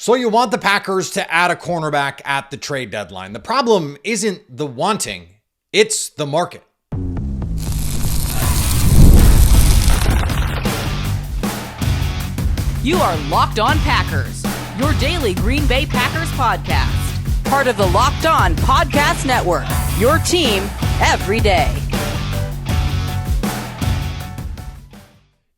So you want the Packers to add a cornerback at the trade deadline. The problem isn't the wanting, it's the market. You are Locked On Packers, your daily Green Bay Packers podcast. Part of the Locked On Podcast Network, your team every day.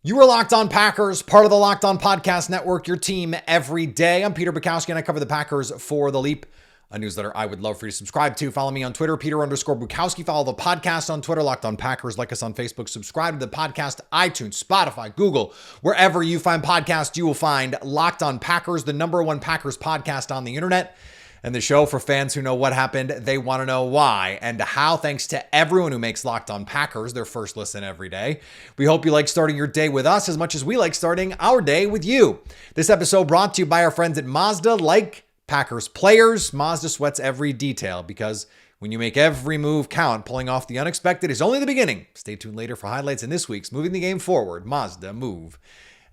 You are Locked On Packers, part of the Locked On Podcast Network, your team every day. I'm Peter Bukowski, and I cover the Packers for The Leap, a newsletter I would love for you to subscribe to. Follow me on Twitter, Peter_Bukowski. Follow the podcast on Twitter, Locked On Packers. Like us on Facebook. Subscribe to the podcast, iTunes, Spotify, Google. Wherever you find podcasts, you will find Locked On Packers, the #1 Packers podcast on the internet. And the show for fans who know what happened, they want to know why and how. Thanks to everyone who makes Locked On Packers their first listen every day. We hope you like starting your day with us as much as we like starting our day with you. This episode brought to you by our friends at Mazda. Like Packers players, Mazda sweats every detail because when you make every move count, pulling off the unexpected is only the beginning. Stay tuned later for highlights in this week's Moving the Game Forward. Mazda, move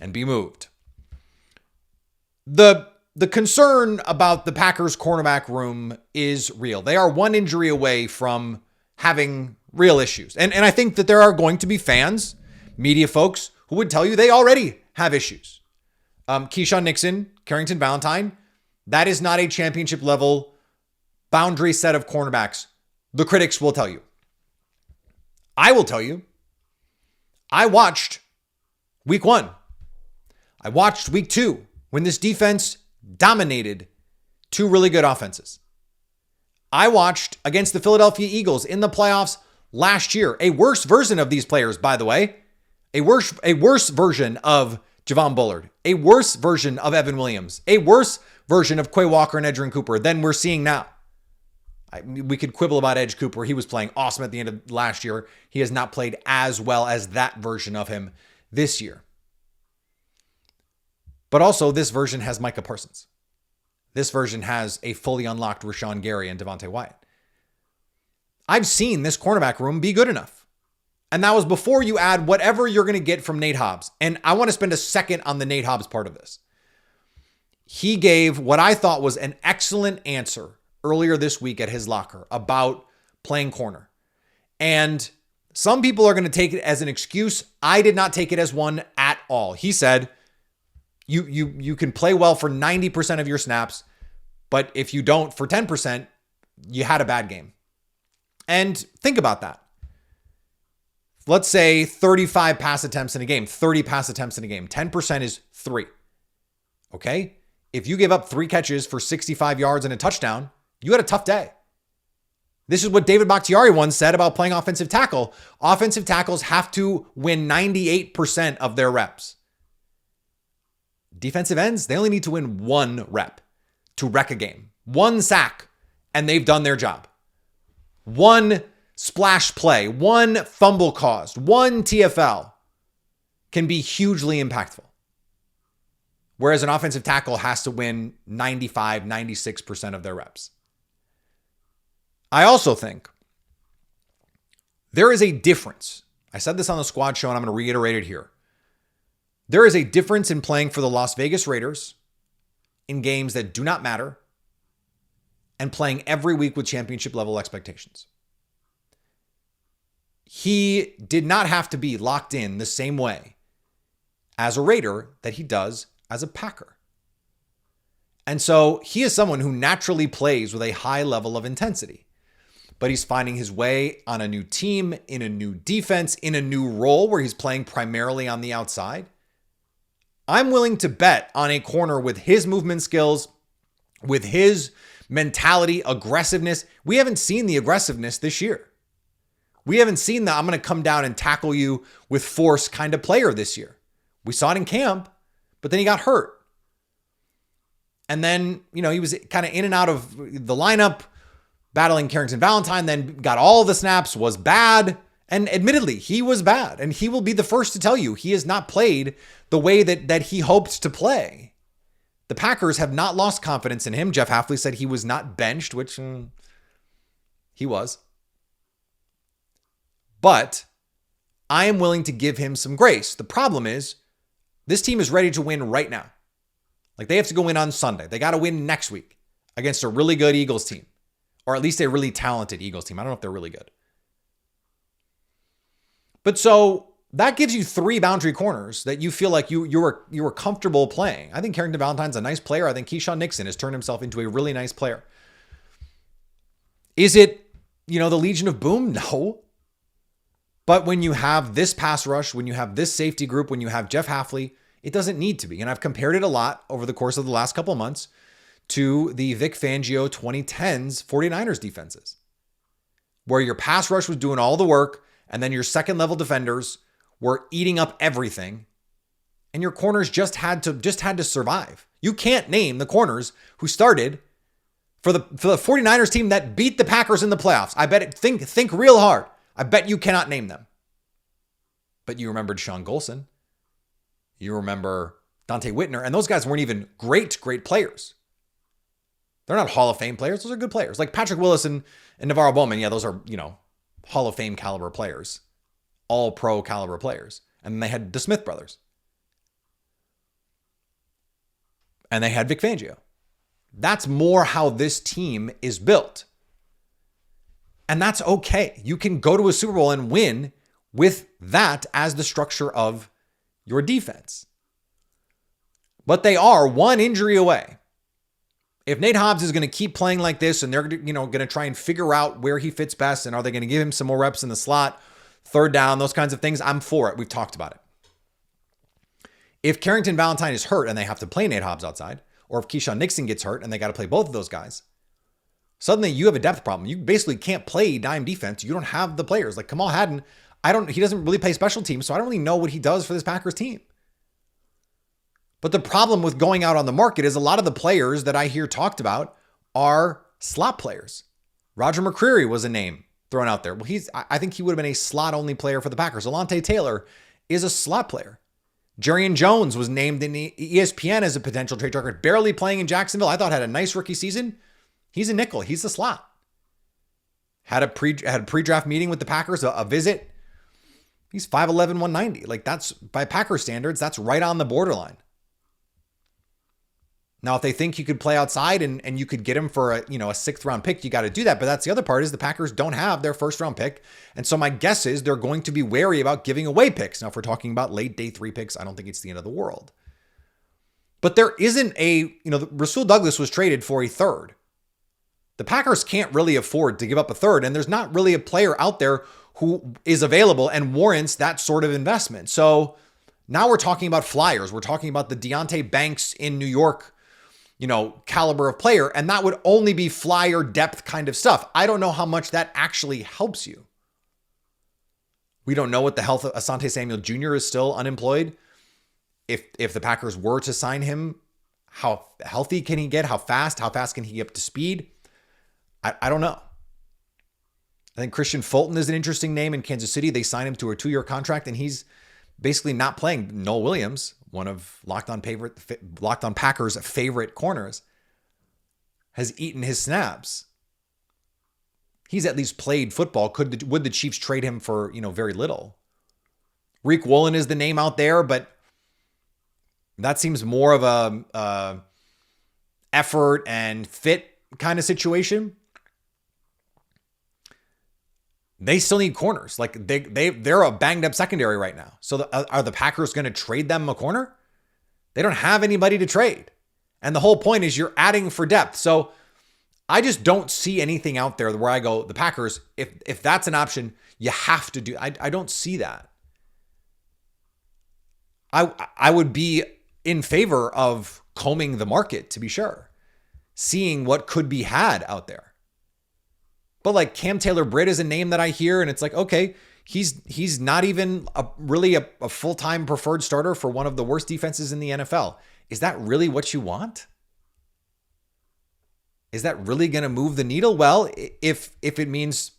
and be moved. The concern about the Packers cornerback room is real. They are one injury away from having real issues. And I think that there are going to be fans, media folks, who would tell you they already have issues. Keyshawn Nixon, Carrington Valentine, that is not a championship level boundary set of cornerbacks. The critics will tell you. I will tell you, I watched week 1. I watched week 2 when this defense dominated two really good offenses. I watched against the Philadelphia Eagles in the playoffs last year, a worse version of these players, by the way, a worse version of Javon Bullard, a worse version of Evan Williams, a worse version of Quay Walker and Edgerrin Cooper than we're seeing now. We could quibble about Edge Cooper. He was playing awesome at the end of last year. He has not played as well as that version of him this year. But also, this version has Micah Parsons. This version has a fully unlocked Rashawn Gary and Devontae Wyatt. I've seen this cornerback room be good enough. And that was before you add whatever you're going to get from Nate Hobbs. And I want to spend a second on the Nate Hobbs part of this. He gave what I thought was an excellent answer earlier this week at his locker about playing corner. And some people are going to take it as an excuse. I did not take it as one at all. He said, You can play well for 90% of your snaps, but if you don't for 10%, you had a bad game. And think about that. Let's say 35 pass attempts in a game, 30 pass attempts in a game. 10% is 3. Okay? If you give up 3 catches for 65 yards and a touchdown, you had a tough day. This is what David Bakhtiari once said about playing offensive tackle. Offensive tackles have to win 98% of their reps. Defensive ends, they only need to win 1 rep to wreck a game. 1 sack, and they've done their job. 1 splash play, 1 fumble caused, 1 TFL can be hugely impactful. Whereas an offensive tackle has to win 95, 96% of their reps. I also think there is a difference. I said this on the squad show, and I'm going to reiterate it here. There is a difference in playing for the Las Vegas Raiders in games that do not matter and playing every week with championship level expectations. He did not have to be locked in the same way as a Raider that he does as a Packer. And so he is someone who naturally plays with a high level of intensity, but he's finding his way on a new team, in a new defense, in a new role where he's playing primarily on the outside. I'm willing to bet on a corner with his movement skills, with his mentality, aggressiveness. We haven't seen the aggressiveness this year. We haven't seen the I'm going to come down and tackle you with force kind of player this year. We saw it in camp, but then he got hurt. And then, he was kind of in and out of the lineup, battling Carrington Valentine, then got all the snaps, was bad. And admittedly, he was bad. And he will be the first to tell you he has not played the way that he hoped to play. The Packers have not lost confidence in him. Jeff Hafley said he was not benched, which he was. But I am willing to give him some grace. The problem is this team is ready to win right now. Like they have to go in on Sunday. They got to win next week against a really good Eagles team, or at least a really talented Eagles team. I don't know if they're really good. But so that gives you 3 boundary corners that you feel like you were comfortable playing. I think Carrington Valentine's a nice player. I think Keyshawn Nixon has turned himself into a really nice player. Is it, the Legion of Boom? No. But when you have this pass rush, when you have this safety group, when you have Jeff Hafley, it doesn't need to be. And I've compared it a lot over the course of the last couple of months to the Vic Fangio 2010s 49ers defenses, where your pass rush was doing all the work, and then your second level defenders were eating up everything, and your corners just had to survive. You can't name the corners who started for the 49ers team that beat the Packers in the playoffs. I bet think real hard. I bet you cannot name them. But you remembered Sean Golson. You remember Dante Whitner, and those guys weren't even great players. They're not Hall of Fame players. Those are good players. Like Patrick Willis and Navarro Bowman. Yeah, those are, Hall of Fame caliber players. All pro caliber players. And then they had the Smith brothers. And they had Vic Fangio. That's more how this team is built. And that's okay. You can go to a Super Bowl and win with that as the structure of your defense. But they are one injury away. If Nate Hobbs is going to keep playing like this and they're going to try and figure out where he fits best and are they going to give him some more reps in the slot, third down, those kinds of things, I'm for it. We've talked about it. If Carrington Valentine is hurt and they have to play Nate Hobbs outside, or if Keyshawn Nixon gets hurt and they got to play both of those guys, suddenly you have a depth problem. You basically can't play dime defense. You don't have the players. Like Kamal Hadden, he doesn't really play special teams, so I don't really know what he does for this Packers team. But the problem with going out on the market is a lot of the players that I hear talked about are slot players. Roger McCreary was a name thrown out there. Well, I think he would have been a slot-only player for the Packers. Alontae Taylor is a slot player. Jerrion Jones was named in ESPN as a potential trade target, barely playing in Jacksonville. I thought had a nice rookie season. He's a nickel. He's the slot. Had a pre-draft meeting with the Packers, a visit. He's 5'11", 190. Like that's, by Packers standards, that's right on the borderline. Now, if they think you could play outside and you could get him for a 6th round pick, you got to do that. But that's the other part is the Packers don't have their 1st round pick. And so my guess is they're going to be wary about giving away picks. Now, if we're talking about late day 3 picks, I don't think it's the end of the world. But there isn't Rasul Douglas was traded for a 3rd. The Packers can't really afford to give up a 3rd. And there's not really a player out there who is available and warrants that sort of investment. So now we're talking about flyers. We're talking about the Deonte Banks in New York, caliber of player, and that would only be flyer depth kind of stuff. I don't know how much that actually helps you. We don't know what the health of Asante Samuel Jr. is still unemployed. If the Packers were to sign him, how healthy can he get? How fast can he get up to speed? I don't know. I think Christian Fulton is an interesting name in Kansas City. They signed him to a 2-year contract, and he's basically not playing. Noel Williams, one of Locked On Packers' favorite corners, has eaten his snaps. He's at least played football. Would the Chiefs trade him for, very little? Reek Woolen is the name out there, but that seems more of a effort and fit kind of situation. They still need corners. Like they're a banged up secondary right now. So are the Packers going to trade them a corner? They don't have anybody to trade. And the whole point is you're adding for depth. So I just don't see anything out there where I go, the Packers, if that's an option, you have to do. I don't see that. I would be in favor of combing the market, to be sure, seeing what could be had out there. But like Cam Taylor-Britt is a name that I hear, and it's like, okay, he's not even really a full-time preferred starter for one of the worst defenses in the NFL. Is that really what you want? Is that really going to move the needle? Well, if it means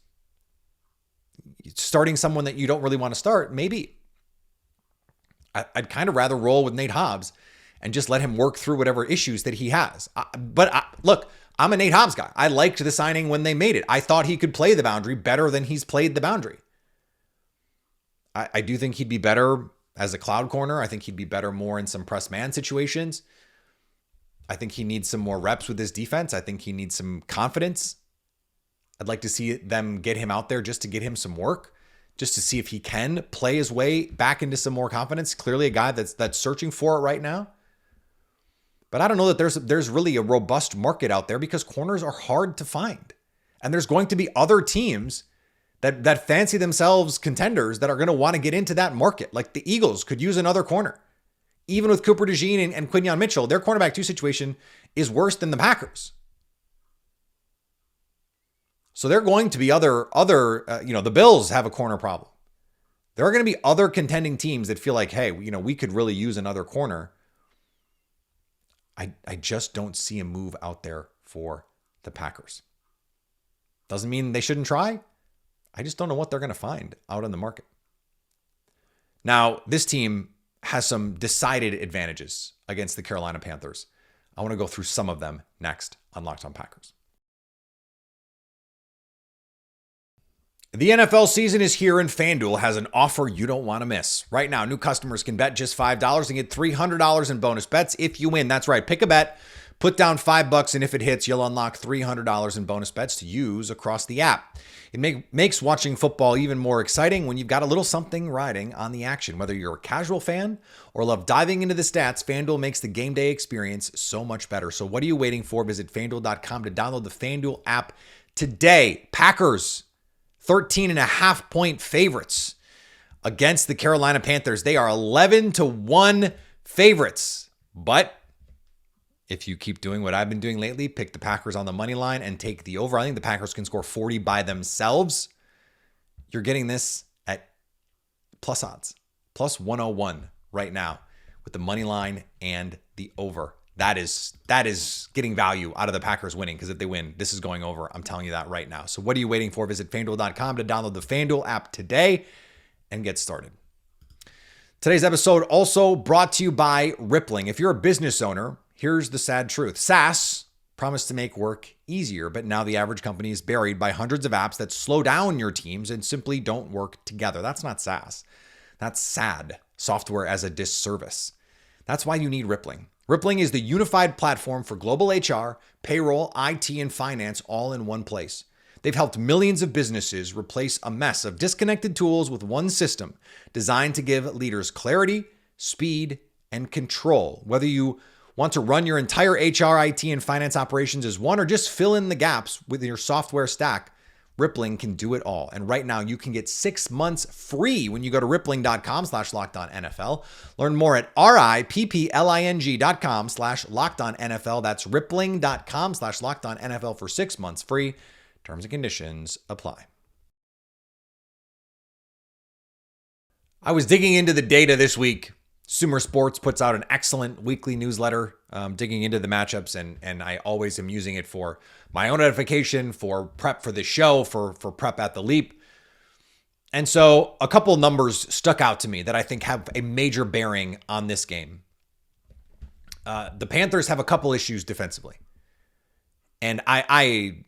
starting someone that you don't really want to start, maybe. I'd kind of rather roll with Nate Hobbs and just let him work through whatever issues that he has. Look, I'm a Nate Hobbs guy. I liked the signing when they made it. I thought he could play the boundary better than he's played the boundary. I do think he'd be better as a cloud corner. I think he'd be better more in some press man situations. I think he needs some more reps with his defense. I think he needs some confidence. I'd like to see them get him out there just to get him some work, just to see if he can play his way back into some more confidence. Clearly a guy that's searching for it right now. But I don't know that there's really a robust market out there because corners are hard to find. And there's going to be other teams that fancy themselves contenders that are going to want to get into that market. Like the Eagles could use another corner. Even with Cooper DeJean and Quinyon Mitchell, their cornerback 2 situation is worse than the Packers. So there are going to be the Bills have a corner problem. There are going to be other contending teams that feel like, hey, we could really use another corner. I just don't see a move out there for the Packers. Doesn't mean they shouldn't try. I just don't know what they're going to find out in the market. Now, this team has some decided advantages against the Carolina Panthers. I want to go through some of them next on Locked On Packers. The NFL season is here and FanDuel has an offer you don't want to miss. Right now, new customers can bet just $5 and get $300 in bonus bets if you win. That's right. Pick a bet, put down $5, and if it hits, you'll unlock $300 in bonus bets to use across the app. It makes watching football even more exciting when you've got a little something riding on the action. Whether you're a casual fan or love diving into the stats, FanDuel makes the game day experience so much better. So what are you waiting for? Visit FanDuel.com to download the FanDuel app today. Packers, 13.5-point favorites against the Carolina Panthers. They are 11-1 favorites. But if you keep doing what I've been doing lately, pick the Packers on the money line and take the over. I think the Packers can score 40 by themselves. You're getting this at plus odds, plus 101 right now with the money line and the over. That is getting value out of the Packers winning, because if they win, this is going over. I'm telling you that right now. So what are you waiting for? Visit FanDuel.com to download the FanDuel app today and get started. Today's episode also brought to you by Rippling. If you're a business owner, here's the sad truth. SaaS promised to make work easier, but now the average company is buried by hundreds of apps that slow down your teams and simply don't work together. That's not SaaS. That's SAD, software as a disservice. That's why you need Rippling. Rippling is the unified platform for global HR, payroll, IT, and finance all in one place. They've helped millions of businesses replace a mess of disconnected tools with one system designed to give leaders clarity, speed, and control. Whether you want to run your entire HR, IT, and finance operations as one or just fill in the gaps with your software stack, Rippling can do it all. And right now you can get 6 months free when you go to rippling.com/lockedonnfl. Learn more at rippling.com/lockedonnfl. That's rippling.com/lockedonnfl for 6 months free. Terms and conditions apply. I was digging into the data this week. Sumer Sports puts out an excellent weekly newsletter digging into the matchups, and I always am using it for my own edification, for prep for the show, for prep at the Leap. And so a couple numbers stuck out to me that I think have a major bearing on this game. The Panthers have a couple issues defensively. And I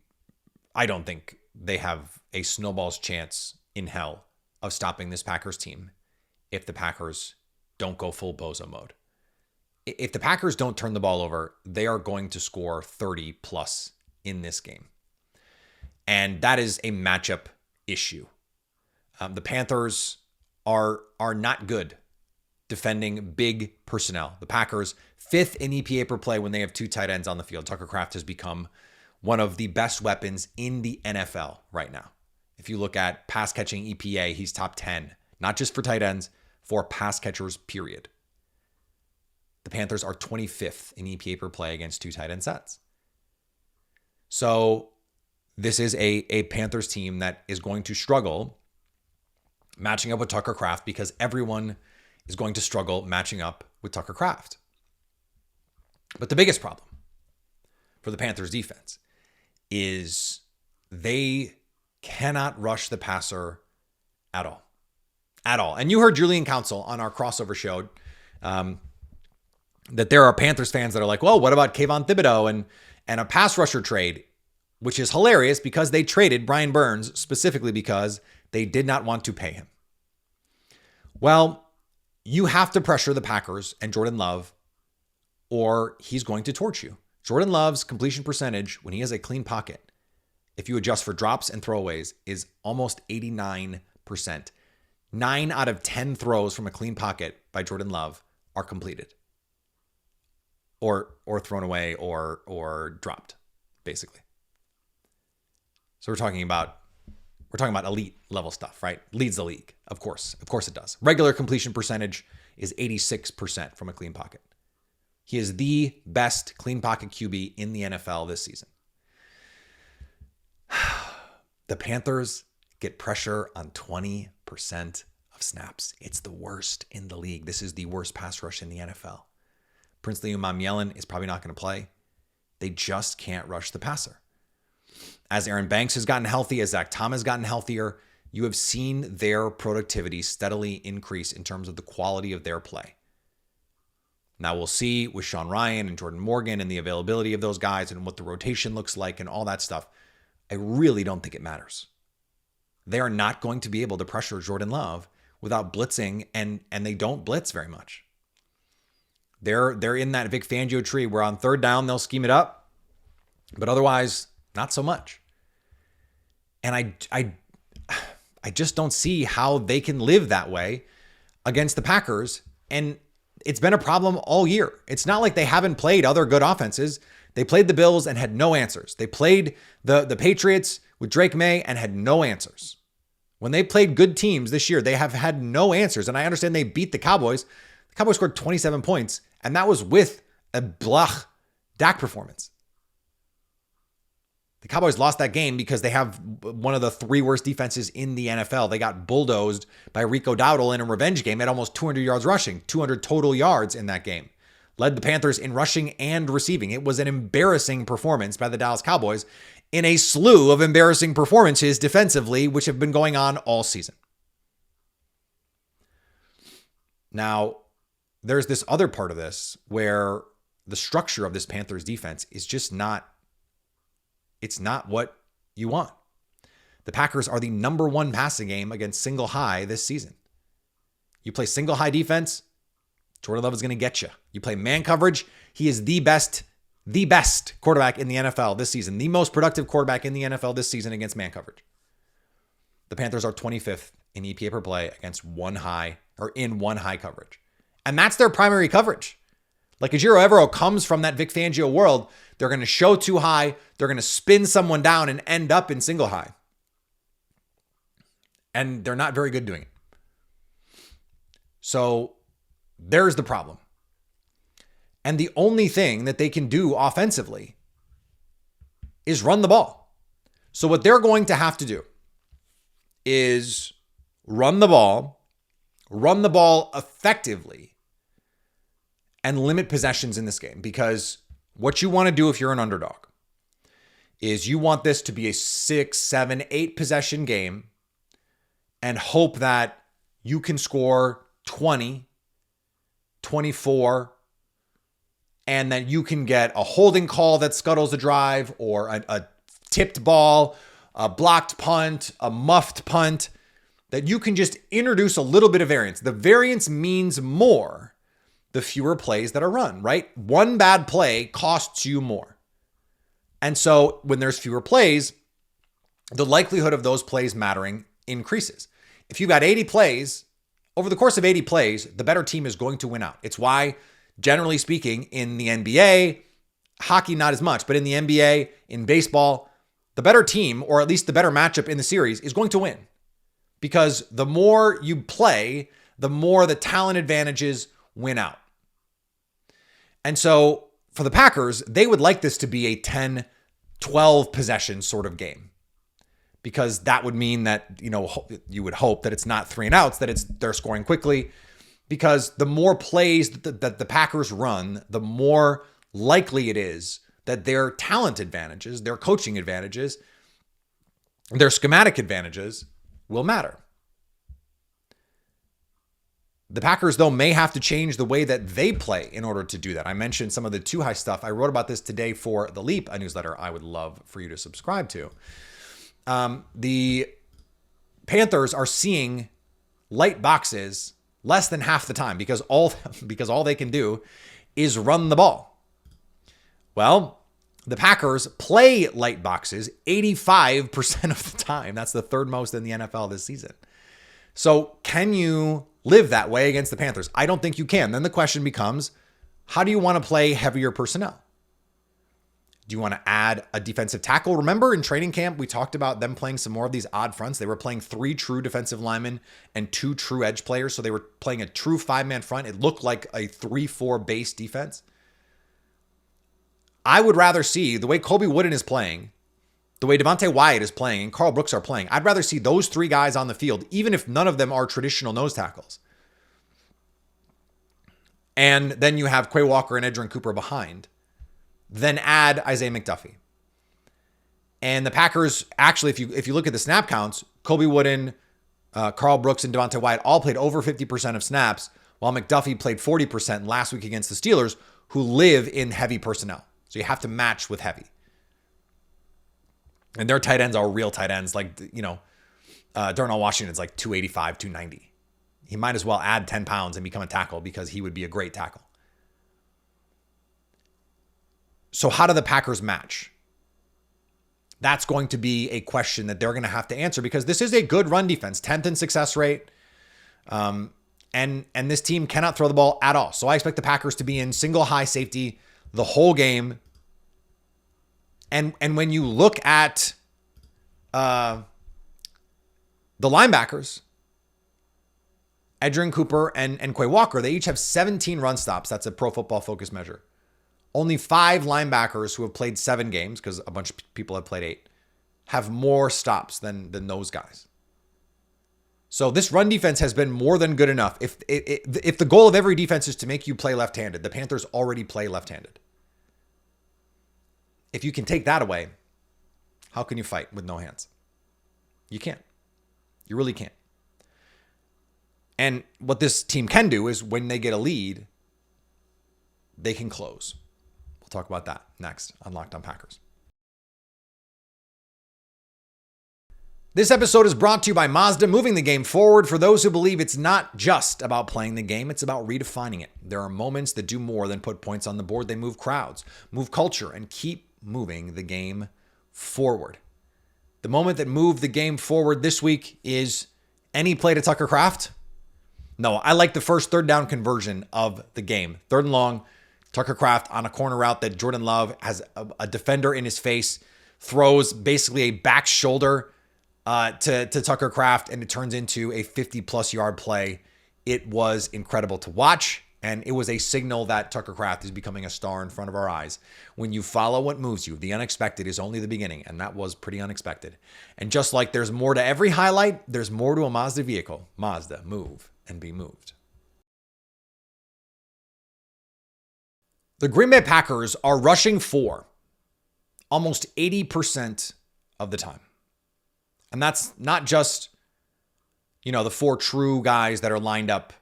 don't think they have a snowball's chance in hell of stopping this Packers team if the Packers don't go full bozo mode. If the Packers don't turn the ball over, they are going to score 30 plus in this game. And that is a matchup issue. The Panthers are not good defending big personnel. The Packers, 5th in EPA per play when they have 2 tight ends on the field. Tucker Kraft has become one of the best weapons in the NFL right now. If you look at pass catching EPA, he's top 10, not just for tight ends, for pass catchers, period. The Panthers are 25th in EPA per play against 2 tight end sets. So this is a Panthers team that is going to struggle matching up with Tucker Kraft because everyone is going to struggle matching up with Tucker Kraft. But the biggest problem for the Panthers defense is they cannot rush the passer at all. At all. And you heard Julian Council on our crossover show that there are Panthers fans that are like, well, what about Kayvon Thibodeau and a pass rusher trade, which is hilarious because they traded Brian Burns specifically because they did not want to pay him. Well, you have to pressure the Packers and Jordan Love or he's going to torch you. Jordan Love's completion percentage when he has a clean pocket, if you adjust for drops and throwaways, is almost 89%. 9 out of 10 throws from a clean pocket by Jordan Love are completed or thrown away or dropped, basically. So we're talking about elite level stuff, right? Leads the league, of course. Of course it does. Regular completion percentage is 86% from a clean pocket. He is the best clean pocket QB in the NFL this season. The Panthers get pressure on 20% of snaps. It's the worst in the league. This is the worst pass rush in the NFL. Princely Umam-Yellen is probably not going to play. They just can't rush the passer. As Aaron Banks has gotten healthy, as Zach Tom has gotten healthier, you have seen their productivity steadily increase in terms of the quality of their play. Now we'll see with Sean Ryan and Jordan Morgan and the availability of those guys and what the rotation looks like and all that stuff. I really don't think it matters. They are not going to be able to pressure Jordan Love without blitzing, and they don't blitz very much. They're in that Vic Fangio tree where on third down they'll scheme it up, but otherwise not so much. And I just don't see how they can live that way against the Packers. And it's been a problem all year. It's not like they haven't played other good offenses. They played the Bills and had no answers. They played the Patriots with Drake May and had no answers. When they played good teams this year, they have had no answers. And I understand they beat the Cowboys. The Cowboys scored 27 points, and that was with a blech Dak performance. The Cowboys lost that game because they have one of the 3 worst defenses in the NFL. They got bulldozed by Rico Dowdle in a revenge game at almost 200 yards rushing, 200 total yards in that game. Led the Panthers in rushing and receiving. It was an embarrassing performance by the Dallas Cowboys in a slew of embarrassing performances defensively, which have been going on all season. Now, there's this other part of this where the structure of this Panthers defense is just not what you want. The Packers are the number 1 passing game against single high this season. You play single high defense, Jordan Love is going to get you. You play man coverage, he is the best quarterback in the NFL this season, the most productive quarterback in the NFL this season against man coverage. The Panthers are 25th in EPA per play against one high coverage. And that's their primary coverage. Like Ejiro Evero comes from that Vic Fangio world. They're going to show too high. They're going to spin someone down and end up in single high. And they're not very good doing it. So there's the problem. And the only thing that they can do offensively is run the ball. So what they're going to have to do is run the ball effectively, and limit possessions in this game. Because what you want to do if you're an underdog is you want this to be a 6, 7, 8 possession game and hope that you can score 20, 24, and that you can get a holding call that scuttles the drive, or a tipped ball, a blocked punt, a muffed punt, that you can just introduce a little bit of variance. The variance means more the fewer plays that are run, right? One bad play costs you more. And so when there's fewer plays, the likelihood of those plays mattering increases. If you've got 80 plays, over the course of 80 plays, the better team is going to win out. It's why, generally speaking, in the NBA, hockey not as much, but in the NBA, in baseball, the better team, or at least the better matchup in the series, is going to win. Because the more you play, the more the talent advantages win out. And so for the Packers, they would like this to be a 10, 12 possession sort of game, because that would mean that, you would hope that it's not 3 and outs, that they're scoring quickly, because the more plays that the Packers run, the more likely it is that their talent advantages, their coaching advantages, their schematic advantages will matter. The Packers, though, may have to change the way that they play in order to do that. I mentioned some of the too high stuff. I wrote about this today for The Leap, a newsletter I would love for you to subscribe to. The Panthers are seeing light boxes less than half the time because all they can do is run the ball. Well, the Packers play light boxes 85% of the time. That's the third most in the NFL this season. So can you live that way against the Panthers? I don't think you can. Then the question becomes, how do you want to play heavier personnel? Do you want to add a defensive tackle? Remember in training camp, we talked about them playing some more of these odd fronts. They were playing 3 true defensive linemen and 2 true edge players. So they were playing a true 5-man front. It looked like a 3-4 base defense. I would rather see the way Colby Wooden is playing, the way Devontae Wyatt is playing, and Carl Brooks are playing. I'd rather see those 3 guys on the field, even if none of them are traditional nose tackles. And then you have Quay Walker and Edgerrin Cooper behind. Then add Isaiah McDuffie. And the Packers, actually, if you look at the snap counts, Colby Wooden, Carl Brooks, and Devontae Wyatt all played over 50% of snaps, while McDuffie played 40% last week against the Steelers, who live in heavy personnel. So you have to match with heavy. And their tight ends are real tight ends. Like, Darnell Washington's like 285, 290. He might as well add 10 pounds and become a tackle because he would be a great tackle. So how do the Packers match? That's going to be a question that they're going to have to answer because this is a good run defense, 10th in success rate. And this team cannot throw the ball at all. So I expect the Packers to be in single high safety the whole game. And when you look at the linebackers, Edgerrin Cooper and Quay Walker, they each have 17 run stops. That's a Pro Football Focus measure. Only 5 linebackers who have played 7 games, because a bunch of people have played 8, have more stops than those guys. So this run defense has been more than good enough. If the goal of every defense is to make you play left-handed, the Panthers already play left-handed. If you can take that away, how can you fight with no hands? You can't. You really can't. And what this team can do is when they get a lead, they can close. We'll talk about that next on Locked On Packers. This episode is brought to you by Mazda, moving the game forward for those who believe it's not just about playing the game, it's about redefining it. There are moments that do more than put points on the board. They move crowds, move culture, and keep moving the game forward. The moment that moved the game forward this week is any play to Tucker Kraft. No, I like the first third down conversion of the game. 3rd and long, Tucker Kraft on a corner route that Jordan Love has a defender in his face, throws basically a back shoulder to Tucker Kraft, and it turns into a 50-plus yard play. It was incredible to watch, and it was a signal that Tucker Kraft is becoming a star in front of our eyes. When you follow what moves you, the unexpected is only the beginning, and that was pretty unexpected. And just like there's more to every highlight, there's more to a Mazda vehicle. Mazda, move and be moved. The Green Bay Packers are rushing 4 almost 80% of the time. And that's not just, the 4 true guys that are lined up,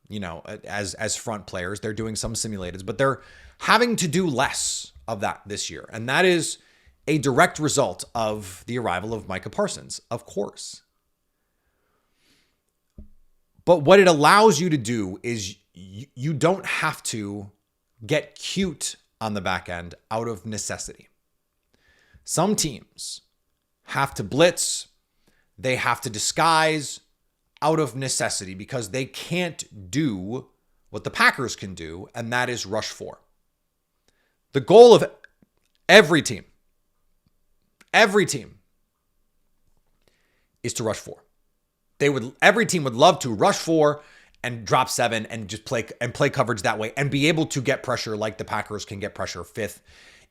as front players. They're doing some simulateds, but they're having to do less of that this year. And that is a direct result of the arrival of Micah Parsons, of course. But what it allows you to do is you don't have to get cute on the back end out of necessity. Some teams have to blitz, they have to disguise out of necessity because they can't do what the Packers can do, and that is rush 4. The goal of every team is to rush 4. Every team would love to rush 4 and drop 7 and just play coverage that way and be able to get pressure like the Packers can get pressure. 5th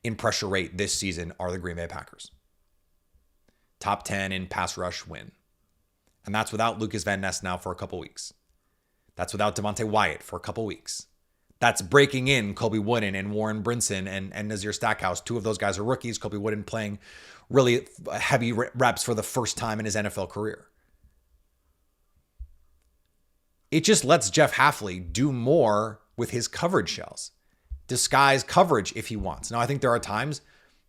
in pressure rate this season are the Green Bay Packers. Top 10 in pass rush win. And that's without Lucas Van Ness now for a couple weeks. That's without Devontae Wyatt for a couple weeks. That's breaking in Colby Wooden and Warren Brinson and Nazir Stackhouse. 2 of those guys are rookies. Colby Wooden playing really heavy reps for the first time in his NFL career. It just lets Jeff Hafley do more with his coverage shells. Disguise coverage if he wants. Now, I think there are times,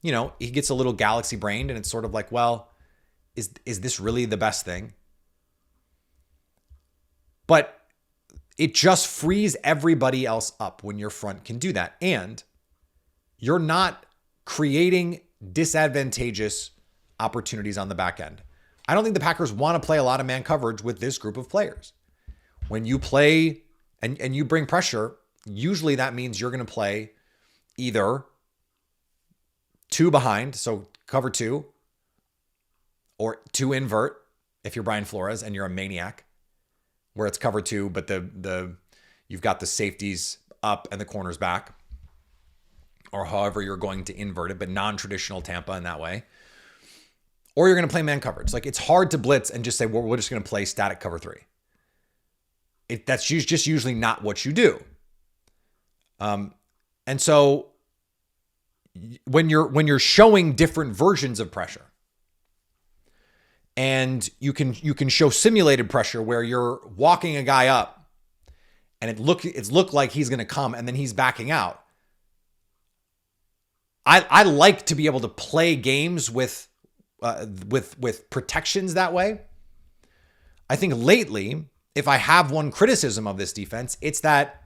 he gets a little galaxy brained and it's sort of like, well, is this really the best thing? But it just frees everybody else up when your front can do that. And you're not creating disadvantageous opportunities on the back end. I don't think the Packers want to play a lot of man coverage with this group of players. When you play and you bring pressure, usually that means you're going to play either two behind, so cover two, or two invert if you're Brian Flores and you're a maniac, where it's cover two, but you've got the safeties up and the corners back, or however you're going to invert it, but non-traditional Tampa in that way. Or you're going to play man coverage. Like, it's hard to blitz and just say, well, we're just going to play static cover three. That's just usually not what you do. And so when you're showing different versions of pressure, and you can show simulated pressure where you're walking a guy up and it's looked like he's going to come and then he's backing out. I like to be able to play games with protections that way. I think lately, if I have one criticism of this defense, it's that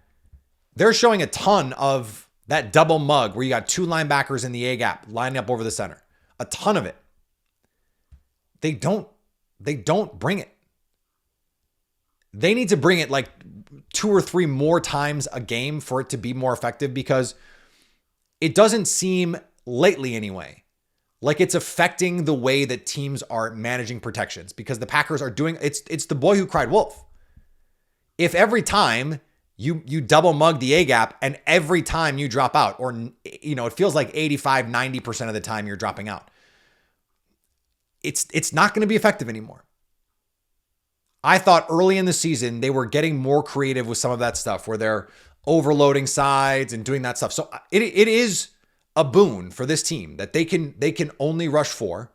they're showing a ton of that double mug where you got two linebackers in the A gap lining up over the center. A ton of it. They don't bring it. They need to bring it like 2 or 3 more times a game for it to be more effective, because it doesn't seem, lately anyway, like it's affecting the way that teams are managing protections, because the Packers are doing, it's the boy who cried wolf. If every time you double mug the A gap and every time you drop out, or, it feels like 85-90% of the time you're dropping out, it's not going to be effective anymore. I thought early in the season they were getting more creative with some of that stuff where they're overloading sides and doing that stuff. So it is a boon for this team that they can only rush 4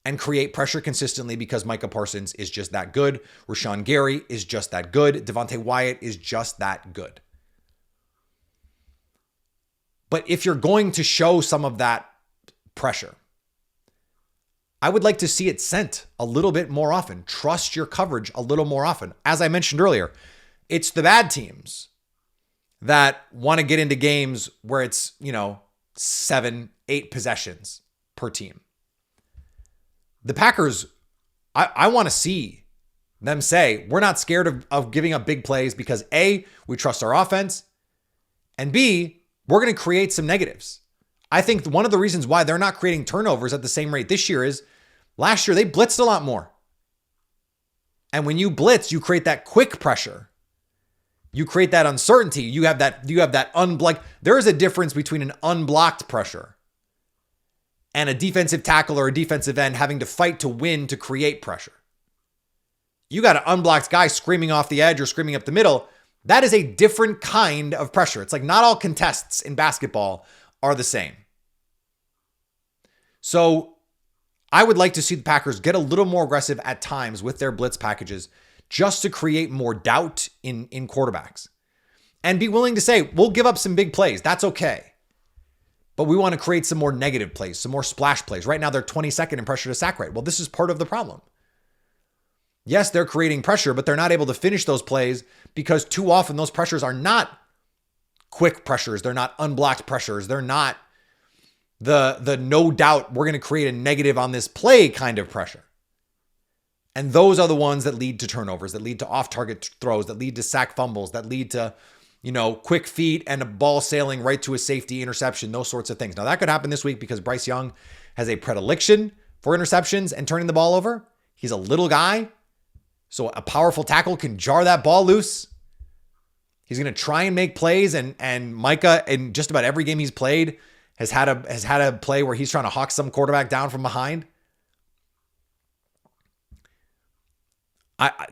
and create pressure consistently, because Micah Parsons is just that good. Rashawn Gary is just that good. Devontae Wyatt is just that good. But if you're going to show some of that pressure, I would like to see it sent a little bit more often. Trust your coverage a little more often. As I mentioned earlier, it's the bad teams that want to get into games where it's, 7, 8 possessions per team. The Packers, I want to see them say, we're not scared of giving up big plays because A, we trust our offense, and B, we're going to create some negatives. I think one of the reasons why they're not creating turnovers at the same rate this year is last year they blitzed a lot more. And when you blitz, you create that quick pressure. You create that uncertainty. You have that unblocked. There is a difference between an unblocked pressure and a defensive tackle or a defensive end having to fight to win to create pressure. You got an unblocked guy screaming off the edge or screaming up the middle. That is a different kind of pressure. It's like not all contests in basketball are the same. So I would like to see the Packers get a little more aggressive at times with their blitz packages, just to create more doubt in quarterbacks, and be willing to say, we'll give up some big plays. That's okay. But we want to create some more negative plays, some more splash plays. Right now, they're 22nd in pressure to sack rate. Well, this is part of the problem. Yes, they're creating pressure, but they're not able to finish those plays because too often those pressures are not quick pressures. They're not unblocked pressures. They're not the no doubt we're going to create a negative on this play kind of pressure. And those are the ones that lead to turnovers, that lead to off-target throws, that lead to sack fumbles, that lead to, quick feet and a ball sailing right to a safety interception, those sorts of things. Now, that could happen this week because Bryce Young has a predilection for interceptions and turning the ball over. He's a little guy, so a powerful tackle can jar that ball loose. He's going to try and make plays, and Micah, in just about every game he's played, has had a play where he's trying to hawk some quarterback down from behind.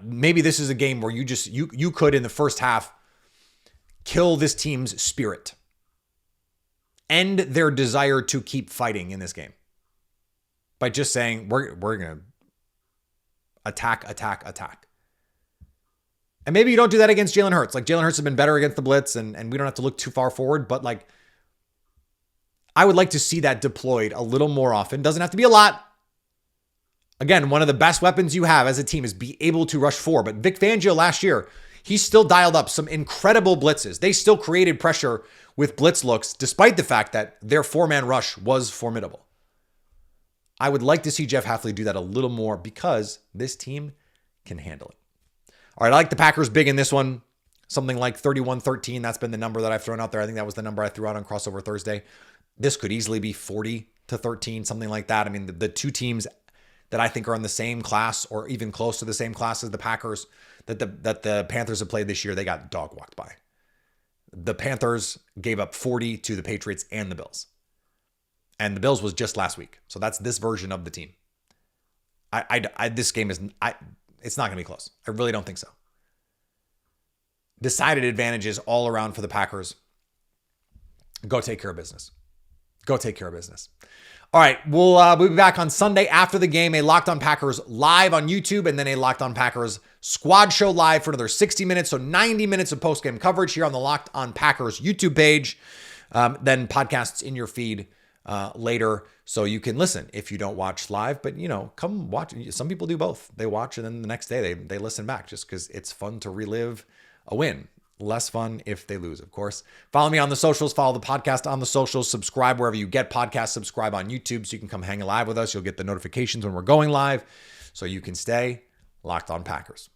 Maybe this is a game where you could, in the first half, kill this team's spirit, end their desire to keep fighting in this game by just saying we're going to attack. And maybe you don't do that against Jalen Hurts. Like, Jalen Hurts has been better against the blitz, and we don't have to look too far forward, but like, I would like to see that deployed a little more often. Doesn't have to be a lot. Again, one of the best weapons you have as a team is be able to rush 4. But Vic Fangio last year, he still dialed up some incredible blitzes. They still created pressure with blitz looks, despite the fact that their 4-man rush was formidable. I would like to see Jeff Hafley do that a little more because this team can handle it. All right, I like the Packers big in this one. Something like 31-13. That's been the number that I've thrown out there. I think that was the number I threw out on Crossover Thursday. This could easily be 40-13, something like that. I mean, the two teams that I think are in the same class or even close to the same class as the Packers that the Panthers have played this year, they got dog walked by. The Panthers gave up 40 to the Patriots and the Bills. And the Bills was just last week. So that's this version of the team. This game is, it's not going to be close. I really don't think so. Decided advantages all around for the Packers. Go take care of business. Go take care of business. All right, we'll be back on Sunday after the game, a Locked On Packers live on YouTube, and then a Locked On Packers squad show live for another 60 minutes, so 90 minutes of post-game coverage here on the Locked On Packers YouTube page. Then podcasts in your feed later, so you can listen if you don't watch live, but come watch. Some people do both. They watch, and then the next day they listen back just because it's fun to relive a win. Less fun if they lose, of course. Follow me on the socials. Follow the podcast on the socials. Subscribe wherever you get podcasts. Subscribe on YouTube so you can come hang live with us. You'll get the notifications when we're going live so you can stay Locked On Packers.